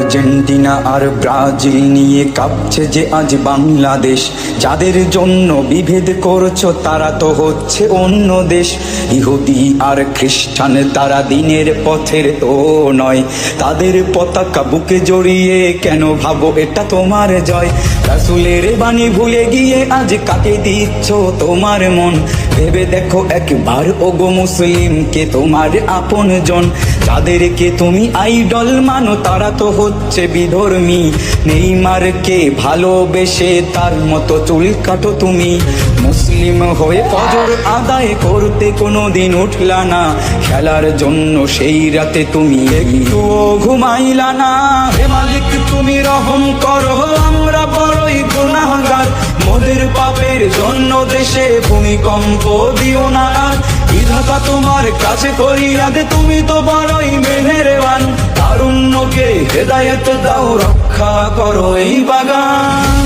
Argentina আর Brazil নিয়ে কাঁপছে যে আজ বাংলাদেশ। যাদের জন্য বিভেদ করছো তারা তো হচ্ছে অন্য দেশ। ইহুদি আর খ্রিস্টান তারা দিনের পথের তো নয়, তাদের পতাকা বুকে জড়িয়ে কেন ভাবো এটা তোমার জয়? রাসূলের বাণী ভুলে গিয়ে আজ কাকে দিচ্ছ তোমার মন? ভেবে দেখো একবার ওগো মুসলিম, কে তোমার আপন জন? যাদেরকে তুমি আইডল মানো তারা তো হচ্ছে বিধর্মী। নেইমারকে ভালোবেসে তার মতো চুল কাটো তুমি। মুসলিম হয়ে ফজর আদায় করতে কোনোদিন উঠলা না, খেলার জন্য সেই রাতে তুমি একটুও ঘুমাইলা না। হে মালিক তুমি রহম করো, আমরা বড়ই গুনাহগার। মোদের পাপের জন্য দেশে ভূমিকম্প দিও না আর। বিধাতা তোমার কাছে ফরিয়াদ, তুমি তো বড়ই মেহেরবান। তারুণ্যকে হেদায়েত দাও, রক্ষা করো এই বাগান।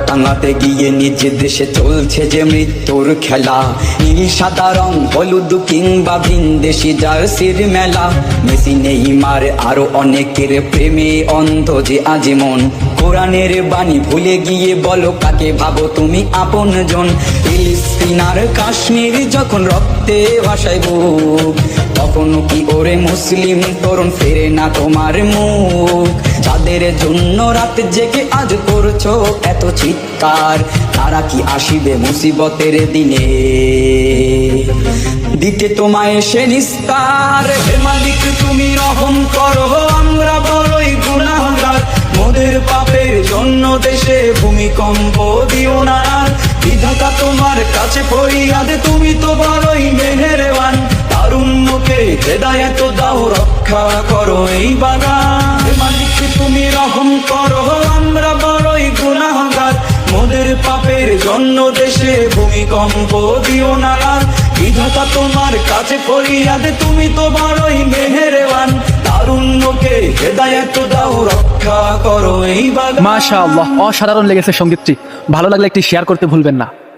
টাঙাতে গিয়ে নিজ দেশে চলছে যে মৃত্যুর খেলা। নীল সাদা রং হলুদ কিংবা ভিনদেশি জার্সির মেলা। মেসি নেইমার আরো অনেকের প্রেমে অন্ধ যে আজ মন। কোরআনের বাণী ভুলে গিয়ে বলো কাকে ভাবো তুমি আপন জন? ফিলিস্তিন আর কাশ্মীর যখন রক্তে ভাসায় বুক, তখনও কি ওরে মুসলিম তরুণ ফেরে না তোমার মুখ? যাদের জন্য রাত জেগে আজ করছো এত চিৎকার, তারা কি আসিবে মুসিবতের দিনে দিতে তোমায় সে নিস্তার? হে মালিক তুমি রহম করো, আমরা বড়ই গুনাহগার। মোদের পাপের জন্য দেশে ভূমিকম্প দিও না আর। বিধাতা তোমার কাছে ফরিয়াদ, তুমি তো বড়ই মেহেরবান। তারুণ্যকে হেদায়েত দাও, রক্ষা করো এই বাগান। হে মালিক তুমি রহম করো, আমরা বড়ই গুনাহগার। মোদের পাপের জন্য দেশে ভূমিকম্প দিও না আর। বিধাতা তোমার কাছে ফরিয়াদ, তুমি তো বড়ই মেহেরবান। তারুণ্যকে হেদায়েত দাও, রক্ষা করো এই বাগান। মাশাআল্লাহ, অসাধারণ লেগেছে সঙ্গীতটি। ভালো লাগলে একটি শেয়ার করতে ভুলবেন না।